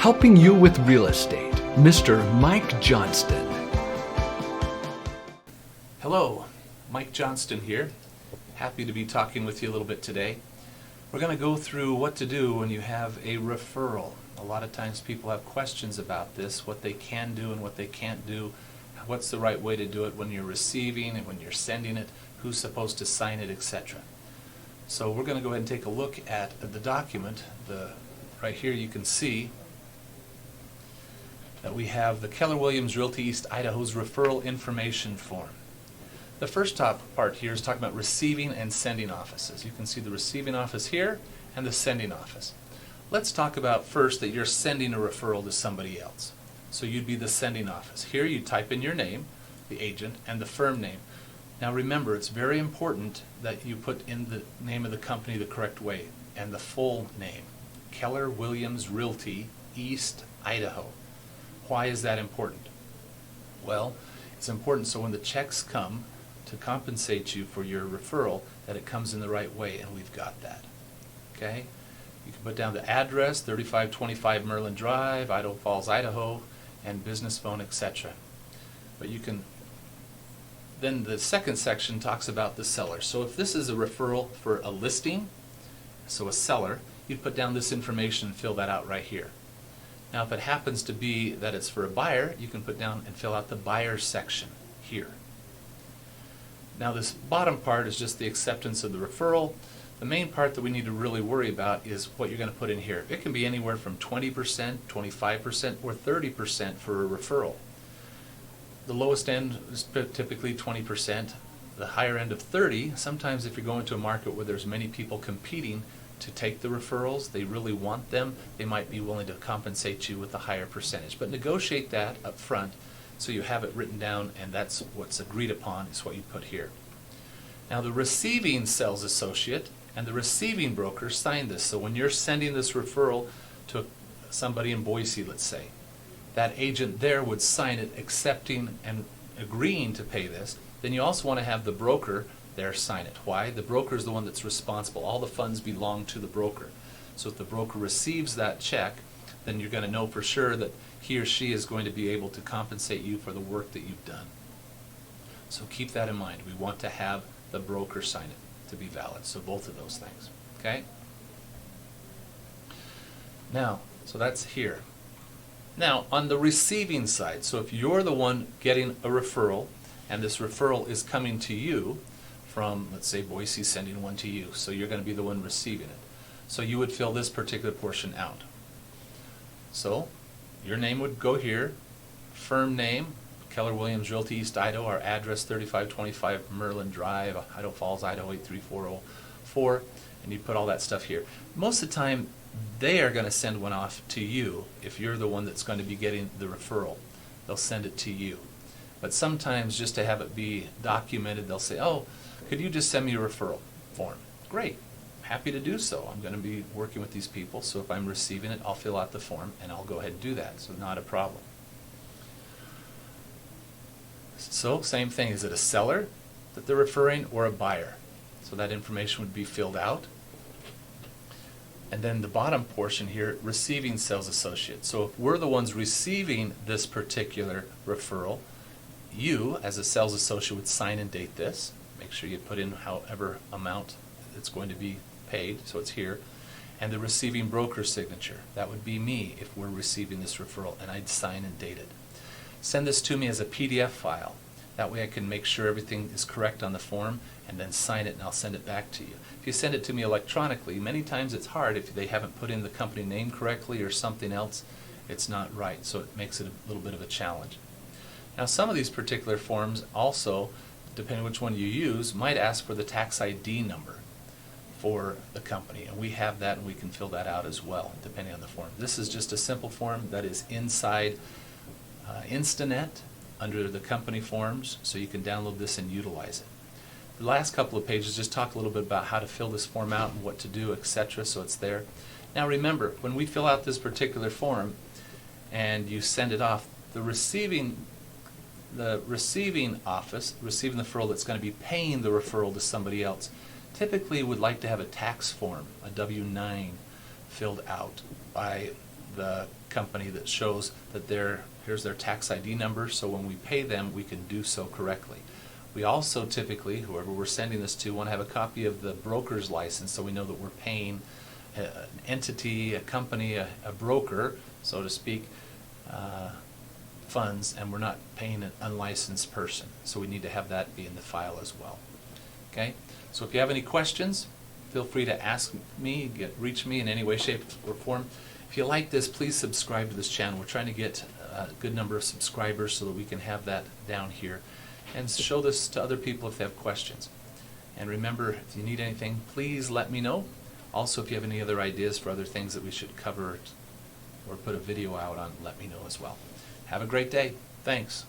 helping you with real estate, Mr. Mike Johnston. Hello, Mike Johnston here. Happy to be talking with you a little bit today. We're going to go through what to do when you have a referral. A lot of times people have questions about this, what they can do and what they can't do, what's the right way to do it when you're receiving and when you're sending it, who's supposed to sign it, etc. So we're going to go ahead and take a look at the document. Right here you can see that we have the Keller Williams Realty East Idaho's referral information form. The first top part here is talking about receiving and sending offices. You can see the receiving office here and the sending office. Let's talk about first that you're sending a referral to somebody else. So you'd be the sending office. Here you type in your name, the agent, and the firm name. Now remember, it's very important that you put in the name of the company the correct way and the full name. Keller Williams Realty East Idaho. Why is that important? Well, it's important so when the checks come to compensate you for your referral, that it comes in the right way, and we've got that. Okay? You can put down the address, 3525 Merlin Drive, Idaho Falls, Idaho, and business phone, etc. But you can, then the second section talks about the seller. So if this is a referral for a listing, so a seller, you'd put down this information and fill that out right here. Now if it happens to be that it's for a buyer, you can put down and fill out the buyer section here. Now this bottom part is just the acceptance of the referral. The main part that we need to really worry about is what you're going to put in here. It can be anywhere from 20%, 25%, or 30% for a referral. The lowest end is typically 20%. The higher end of 30%, sometimes if you're going to a market where there's many people competing to take the referrals, they really want them, they might be willing to compensate you with a higher percentage. But negotiate that up front so you have it written down, and that's what's agreed upon is what you put here. Now the receiving sales associate and the receiving broker sign this. So when you're sending this referral to somebody in Boise, let's say, that agent there would sign it, accepting and agreeing to pay this. Then you also want to have the broker there sign it. Why? The broker is the one that's responsible. All the funds belong to the broker. So if the broker receives that check, then you're going to know for sure that he or she is going to be able to compensate you for the work that you've done. So keep that in mind. We want to have the broker sign it to be valid. So both of those things. Okay? Now, so that's here. Now, on the receiving side, so if you're the one getting a referral, and this referral is coming to you from, let's say, Boise sending one to you, so you're going to be the one receiving it. So you would fill this particular portion out. So your name would go here, firm name, Keller Williams Realty East Idaho, our address 3525 Merlin Drive, Idaho Falls, Idaho 83404, and you put all that stuff here. Most of the time, they are going to send one off to you if you're the one that's going to be getting the referral. They'll send it to you. But sometimes, just to have it be documented, they'll say, oh, could you just send me a referral form? Great. Happy to do so. I'm going to be working with these people, so if I'm receiving it, I'll fill out the form and I'll go ahead and do that. So not a problem. So same thing. Is it a seller that they're referring or a buyer? So that information would be filled out. And then the bottom portion here, receiving sales associate. So if we're the ones receiving this particular referral, you, as a sales associate, would sign and date this. Make sure you put in however amount it's going to be paid, so it's here. And the receiving broker signature. That would be me if we're receiving this referral, and I'd sign and date it. Send this to me as a PDF file. That way I can make sure everything is correct on the form and then sign it, and I'll send it back to you. If you send it to me electronically, many times it's hard if they haven't put in the company name correctly or something else. It's not right, so it makes it a little bit of a challenge. Now some of these particular forms also, depending on which one you use, might ask for the tax ID number for the company, and we have that and we can fill that out as well depending on the form. This is just a simple form that is inside Instanet under the company forms, so you can download this and utilize it. The last couple of pages just talk a little bit about how to fill this form out and what to do, etc., so it's there. Now remember, when we fill out this particular form and you send it off, the receiving office, receiving the referral that's going to be paying the referral to somebody else, typically would like to have a tax form, a W-9, filled out by the company that shows that here's their tax ID number, so when we pay them, we can do so correctly. We also typically, whoever we're sending this to, want to have a copy of the broker's license so we know that we're paying an entity, a company, a broker, so to speak, funds, and we're not paying an unlicensed person. So we need to have that be in the file as well. Okay? So if you have any questions, feel free to ask me, reach me in any way, shape, or form. If you like this, please subscribe to this channel. We're trying to get a good number of subscribers so that we can have that down here. And show this to other people if they have questions. And remember, if you need anything, please let me know. Also, if you have any other ideas for other things that we should cover or put a video out on, let me know as well. Have a great day. Thanks.